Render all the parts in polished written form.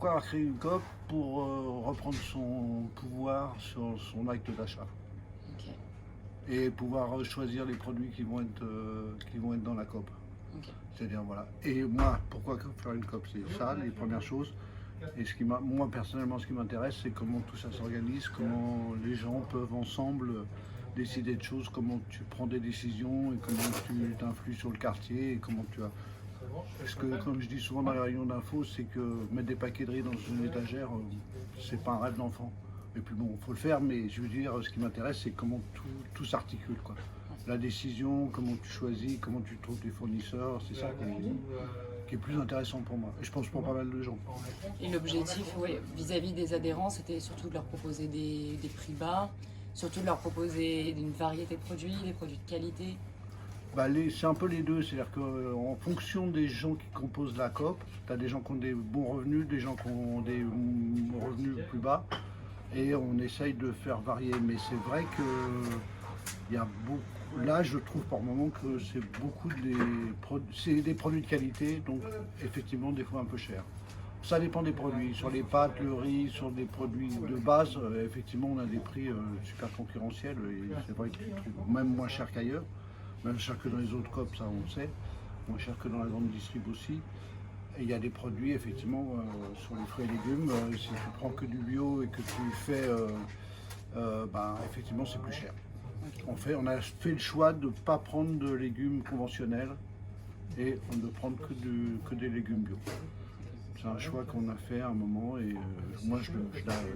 pourquoi avoir créé une coop? Pour reprendre son pouvoir sur son acte d'achat Ok, et pouvoir choisir les produits qui vont être dans la coop. ok. C'est-à-dire, voilà. Et moi, pourquoi faire une coop? C'est ça, les premières choses. Et moi, personnellement, ce qui m'intéresse, c'est comment tout ça s'organise, comment les gens peuvent ensemble décider de choses, comment tu prends des décisions et comment tu t'influes sur le quartier et comment tu as. Parce que, comme je dis souvent dans les réunions d'infos, c'est que mettre des paquets de riz dans une étagère, c'est pas un rêve d'enfant. Et puis bon, il faut le faire, mais je veux dire, ce qui m'intéresse, c'est comment tout s'articule, quoi. La décision, comment tu choisis, comment tu trouves tes fournisseurs, c'est ça qui est plus intéressant pour moi. Et je pense pour pas mal de gens. Et l'objectif, oui, vis-à-vis des adhérents, c'était surtout de leur proposer des prix bas, surtout de leur proposer une variété de produits, des produits de qualité. Bah, c'est un peu les deux, c'est-à-dire qu'en fonction des gens qui composent la COP, tu as des gens qui ont des bons revenus, des gens qui ont des revenus plus bas, et on essaye de faire varier. Mais c'est vrai que il y a beaucoup, là je trouve par moment que c'est des produits de qualité, donc effectivement des fois un peu cher. Ça dépend des produits. Sur les pâtes, le riz, sur des produits de base, effectivement on a des prix super concurrentiels, et c'est vrai qu'ils trouvent même moins cher qu'ailleurs. Même cher que dans les autres COP, ça on sait, moins cher que dans la grande distrib aussi. Et il y a des produits effectivement sur les fruits et légumes, si tu prends que du bio et que tu fais, ben, effectivement c'est plus cher. On a fait le choix de ne pas prendre de légumes conventionnels et de prendre que des légumes bio. C'est un choix qu'on a fait à un moment et moi je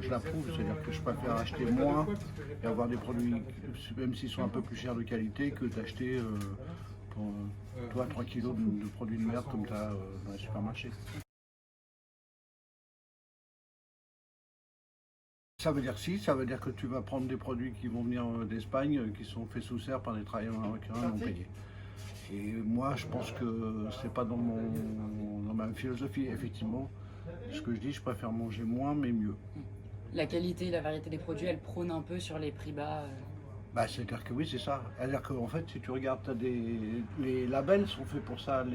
l'approuve, c'est-à-dire que je préfère acheter moins et avoir des produits, même s'ils sont un peu plus chers de qualité, que d'acheter pour toi 3 kilos de produits de merde comme tu as dans les supermarchés. Ça veut dire si, ça veut dire que tu vas prendre des produits qui vont venir d'Espagne, qui sont faits sous serre par des travailleurs marocains non payés. Et moi, je pense que c'est pas dans ma philosophie. Effectivement, ce que je dis, je préfère manger moins mais mieux. La qualité, la variété des produits, elle prône un peu sur les prix bas. Bah, c'est-à-dire que oui, c'est ça. C'est-à-dire qu'en fait, si tu regardes, les labels sont faits pour ça.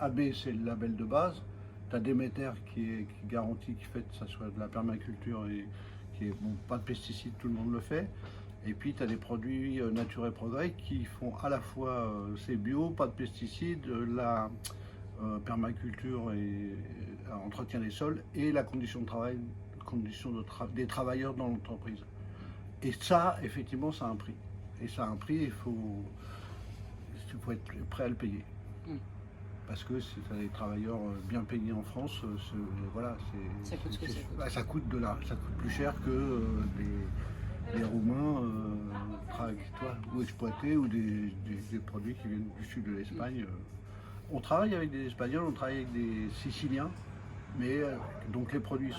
AB, c'est le label de base. Tu as Déméter qui garantit, qui fait que ça soit de la permaculture et qui est bon, pas de pesticides, tout le monde le fait. Et puis tu as des produits Nature et Progrès qui font à la fois c'est bio, pas de pesticides, la permaculture et entretien des sols et la condition de travail, des travailleurs dans l'entreprise. Et ça, effectivement, ça a un prix. Et ça a un prix, faut être prêt à le payer. Mm. Parce que si tu as des travailleurs bien payés en France, voilà, Ça coûte ce que ça coûte. bah, ça coûte plus cher que les Roumains ou exploités ou des produits qui viennent du sud de l'Espagne. On travaille avec des Espagnols, on travaille avec des Siciliens, mais donc les produits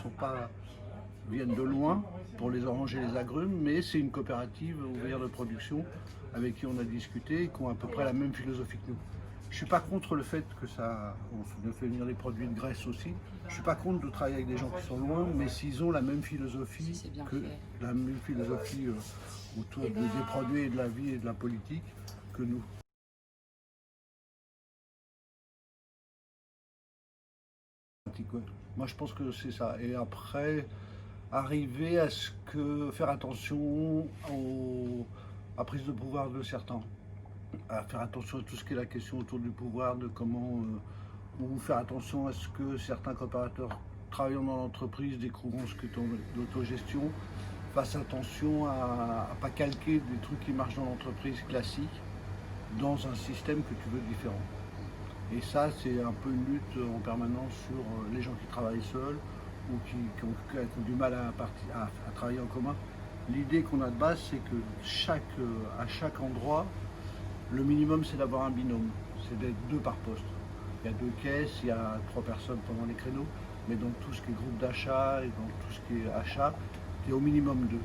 viennent de loin pour les oranges et les agrumes, mais c'est une coopérative ouvrière de production avec qui on a discuté et qui ont à peu près la même philosophie que nous. Je ne suis pas contre le fait que on fait venir des produits de Grèce aussi. Je ne suis pas contre de travailler avec des gens qui sont loin, mais s'ils ont la même philosophie autour des produits et de la vie et de la politique que nous. Moi je pense que c'est ça. Et après, arriver à faire attention à la prise de pouvoir de certains, à faire attention à tout ce qui est la question autour du pouvoir, de comment, ou faire attention à ce que certains coopérateurs travaillant dans l'entreprise découvrant ce que l'autogestion, fassent attention à ne pas calquer des trucs qui marchent dans l'entreprise classique dans un système que tu veux différent. Et ça, c'est un peu une lutte en permanence sur les gens qui travaillent seuls ou qui ont du mal à travailler en commun. L'idée qu'on a de base, c'est que à chaque endroit, le minimum, c'est d'avoir un binôme. C'est d'être 2 par poste. Il y a 2 caisses, il y a 3 personnes pendant les créneaux, mais dans tout ce qui est groupe d'achat et dans tout ce qui est achat, il y a au minimum 2.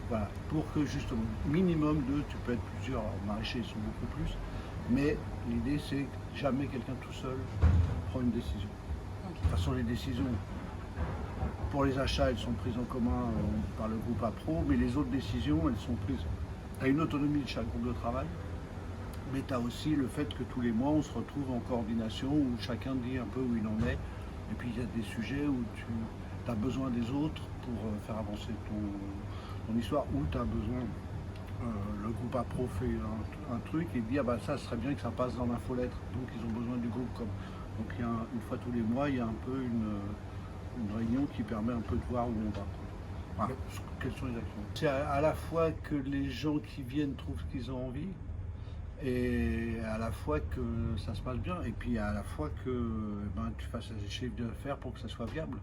Voilà, pour que justement, minimum 2, tu peux être plusieurs. Alors, maraîchers, ils sont beaucoup plus. Mais l'idée, c'est que jamais quelqu'un tout seul prend une décision. De toute façon, les décisions pour les achats, elles sont prises en commun par le groupe APRO, mais les autres décisions, elles sont prises. Tu as une autonomie de chaque groupe de travail, mais tu as aussi le fait que tous les mois, on se retrouve en coordination où chacun dit un peu où il en est Et puis il y a des sujets où tu as besoin des autres pour faire avancer ton histoire, ou tu as besoin, le groupe appro fait un truc et dit ah bah ça serait bien que ça passe dans l'infolettre, donc ils ont besoin du groupe comme. Donc il y a une fois tous les mois, il y a un peu une réunion qui permet un peu de voir où on va. Enfin, quelles sont les actions. C'est à la fois que les gens qui viennent trouvent ce qu'ils ont envie, et à la fois que ça se passe bien, et puis à la fois que tu fasses des chiffres d'affaires pour que ça soit viable.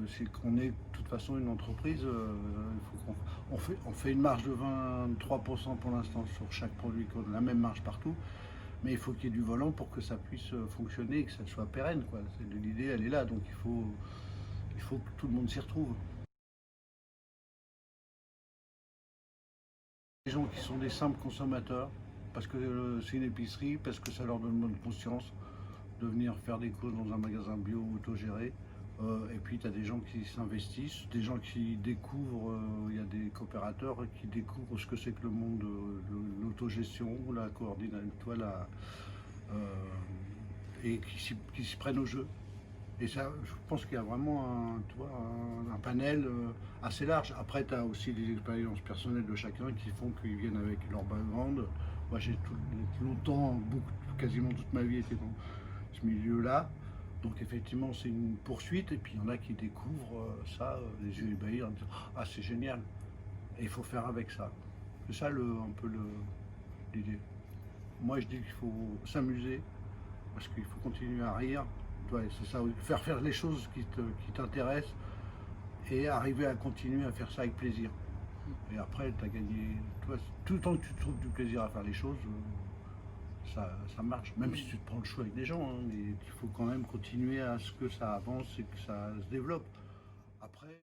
C'est qu'on est de toute façon une entreprise, il faut on fait une marge de 23% pour l'instant sur chaque produit, la même marge partout, mais il faut qu'il y ait du volant pour que ça puisse fonctionner et que ça soit pérenne, quoi. L'idée, elle est là, donc il faut que tout le monde s'y retrouve. Les gens qui sont des simples consommateurs, parce que c'est une épicerie, parce que ça leur donne bonne conscience de venir faire des courses dans un magasin bio autogéré. Et puis tu as des gens qui s'investissent, des gens qui découvrent, il y a des coopérateurs qui découvrent ce que c'est que le monde de l'autogestion, la coordination, et qui s'y prennent au jeu. Et ça, je pense qu'il y a vraiment un panel assez large. Après, tu as aussi des expériences personnelles de chacun qui font qu'ils viennent avec leur background. Moi, j'ai longtemps, quasiment toute ma vie été dans ce milieu-là. Donc effectivement, c'est une poursuite. Et puis il y en a qui découvrent ça, les yeux ébahis, en disant ah, c'est génial. Et il faut faire avec ça. C'est ça un peu l'idée. Moi, je dis qu'il faut s'amuser parce qu'il faut continuer à rire. Ouais, c'est ça, faire les choses qui t'intéressent et arriver à continuer à faire ça avec plaisir. Et après, tu as gagné. Tout le temps que tu trouves du plaisir à faire les choses, ça marche. Même si tu te prends le chou avec des gens, hein, mais il faut quand même continuer à ce que ça avance et que ça se développe. Après.